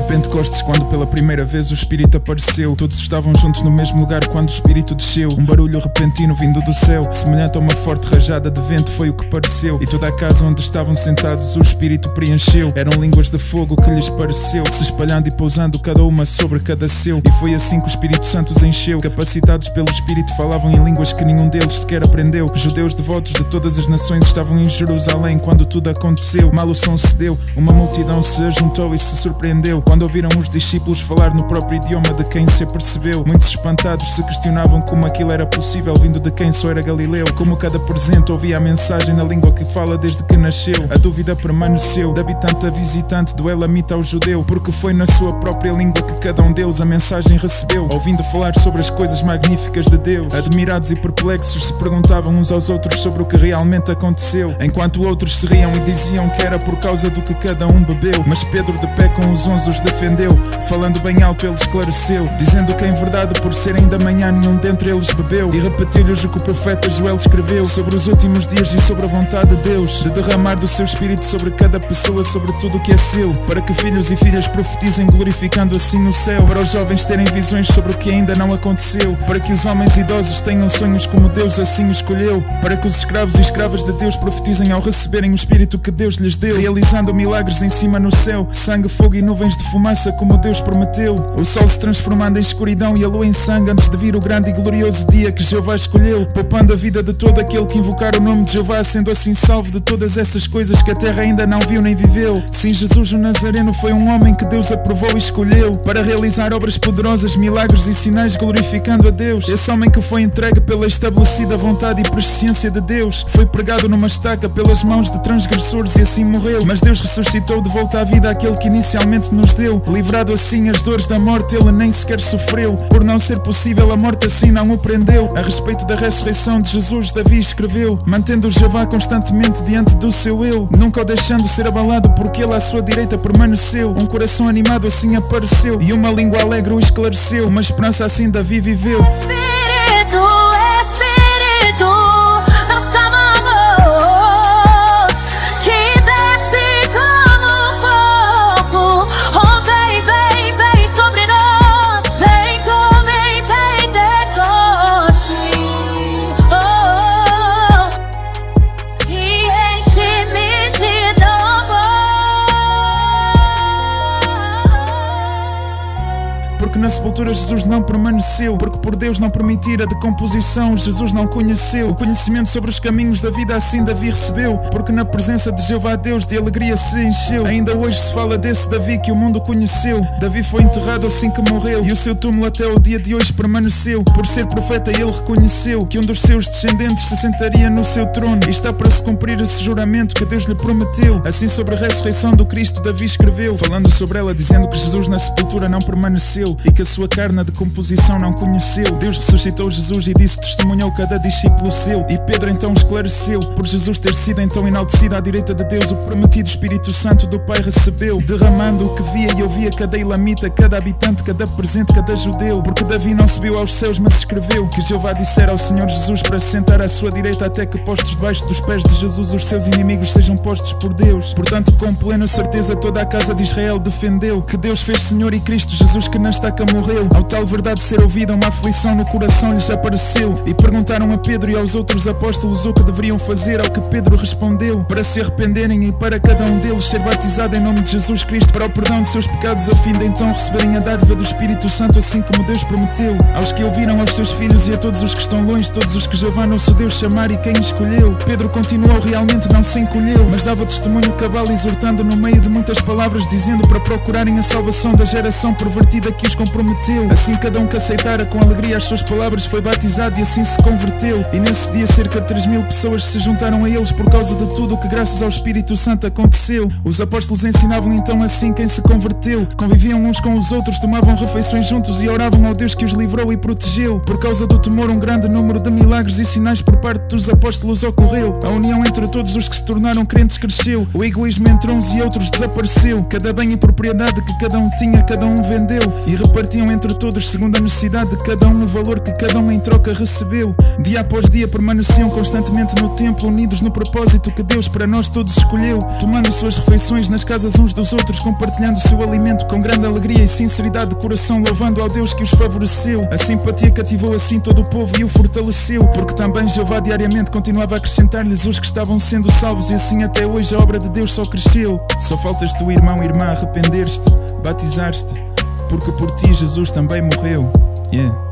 Pentecostes, quando pela primeira vez o Espírito apareceu. Todos estavam juntos no mesmo lugar quando o Espírito desceu. Um barulho repentino vindo do céu, semelhante a uma forte rajada de vento, foi o que pareceu. E toda a casa onde estavam sentados o Espírito preencheu. Eram línguas de fogo que lhes pareceu, se espalhando e pousando cada uma sobre cada seu. E foi assim que o Espírito Santo os encheu. Capacitados pelo Espírito falavam em línguas que nenhum deles sequer aprendeu. Judeus devotos de todas as nações estavam em Jerusalém quando tudo aconteceu. Mal o som se deu, uma multidão se ajuntou e se surpreendeu quando ouviram os discípulos falar no próprio idioma de quem se apercebeu. Muitos espantados se questionavam como aquilo era possível, vindo de quem só era Galileu. Como cada presente ouvia a mensagem na língua que fala desde que nasceu. A dúvida permaneceu, de habitante a visitante, do elamita ao judeu, porque foi na sua própria língua que cada um deles a mensagem recebeu. Ouvindo falar sobre as coisas magníficas de Deus, admirados e perplexos se perguntavam uns aos outros sobre o que realmente aconteceu, enquanto outros se riam e diziam que era por causa do que cada um bebeu. Mas Pedro, de pé com os 11, os defendeu, falando bem alto ele esclareceu, dizendo que em verdade por ser ainda manhã nenhum dentre eles bebeu, e repetiu-lhes o que o profeta Joel escreveu sobre os últimos dias e sobre a vontade de Deus, de derramar do seu Espírito sobre cada pessoa, sobre tudo o que é seu, para que filhos e filhas profetizem, glorificando assim o céu, para os jovens terem visões sobre o que ainda não aconteceu, para que os homens idosos tenham sonhos como Deus assim o escolheu, para que os escravos e escravas de Deus profetizem ao receberem o Espírito que Deus lhes deu, realizando milagres em cima no céu, sangue, fogo e nuvens de fumaça como Deus prometeu, o sol se transformando em escuridão e a lua em sangue antes de vir o grande e glorioso dia que Jeová escolheu, poupando a vida de todo aquele que invocar o nome de Jeová, sendo assim salvo de todas essas coisas que a terra ainda não viu nem viveu. Sim, Jesus o Nazareno foi um homem que Deus aprovou e escolheu para realizar obras poderosas, milagres e sinais glorificando a Deus. Esse homem que foi entregue pela estabelecida vontade e presciência de Deus, foi pregado numa estaca pelas mãos de transgressores e assim morreu, mas Deus ressuscitou de volta à vida aquele que inicialmente nos deu, livrado assim as dores da morte ele nem sequer sofreu, por não ser possível a morte assim não o prendeu. A respeito da ressurreição de Jesus Davi escreveu, mantendo Jeová constantemente diante do seu eu, nunca o deixando ser abalado porque ele à sua direita permaneceu. Um coração animado assim apareceu e uma língua alegre o esclareceu, uma esperança assim Davi viveu. Espírito, Espírito, nós clamamos que desce como fogo. Oh, vem, vem, vem sobre nós, vem como em Pentecoste. Oh, e enche-me de novo. Porque na sepultura Jesus não permaneceu, porque por Deus não permitir a decomposição, Jesus não conheceu. O conhecimento sobre os caminhos da vida assim Davi recebeu, porque na presença de Jeová Deus de alegria se encheu. Ainda hoje se fala desse Davi que o mundo conheceu. Davi foi enterrado assim que morreu, e o seu túmulo até o dia de hoje permaneceu. Por ser profeta ele reconheceu que um dos seus descendentes se sentaria no seu trono, e está para se cumprir esse juramento que Deus lhe prometeu. Assim sobre a ressurreição do Cristo Davi escreveu, falando sobre ela, dizendo que Jesus na sepultura não permaneceu e que a sua carne a decomposição não conheceu. Deus ressuscitou Jesus e disso testemunhou cada discípulo seu. E Pedro então esclareceu, por Jesus ter sido então enaltecido à direita de Deus, o prometido Espírito Santo do Pai recebeu, derramando o que via e ouvia cada elamita, cada habitante, cada presente, cada judeu. Porque Davi não subiu aos céus, mas escreveu que Jeová dissera ao Senhor Jesus para se sentar à sua direita, até que postos debaixo dos pés de Jesus os seus inimigos sejam postos por Deus. Portanto, com plena certeza toda a casa de Israel defendeu que Deus fez Senhor e Cristo Jesus que na estaca morreu. Ao tal verdade ser ouvida, uma aflição no coração lhes apareceu, e perguntaram a Pedro e aos outros apóstolos o que deveriam fazer, ao que Pedro respondeu, para se arrependerem e para cada um deles ser batizado em nome de Jesus Cristo para o perdão de seus pecados, a fim de então receberem a dádiva do Espírito Santo assim como Deus prometeu. Aos que ouviram, aos seus filhos e a todos os que estão longe, todos os que Jeová nosso Deus chamar e quem escolheu. Pedro continuou, realmente não se encolheu, mas dava testemunho cabal, exortando no meio de muitas palavras, dizendo para procurarem a salvação da geração pervertida que os comprometeu. Assim cada um que aceitara com alegria as suas palavras foi batizado e assim se converteu. E nesse dia cerca de 3.000 pessoas se juntaram a eles por causa de tudo o que graças ao Espírito Santo aconteceu. Os apóstolos ensinavam então assim quem se converteu, conviviam uns com os outros, tomavam refeições juntos e oravam ao Deus que os livrou e protegeu. Por causa do temor um grande número de milagres e sinais por parte dos apóstolos ocorreu. A união entre todos os que se tornaram crentes cresceu, o egoísmo entre uns e outros desapareceu. Cada bem e propriedade que cada um tinha, cada um vendeu, e repartiu repartiam entre todos segundo a necessidade de cada um, o valor que cada um em troca recebeu. Dia após dia permaneciam constantemente no templo, unidos no propósito que Deus para nós todos escolheu, tomando suas refeições nas casas uns dos outros, compartilhando o seu alimento com grande alegria e sinceridade de coração, louvando ao Deus que os favoreceu. A simpatia cativou assim todo o povo e o fortaleceu, porque também Jeová diariamente continuava a acrescentar-lhes os que estavam sendo salvos, e assim até hoje a obra de Deus só cresceu. Só faltas tu, irmão e irmã, arrepender-te, batizar-te, porque por ti Jesus também morreu. Yeah.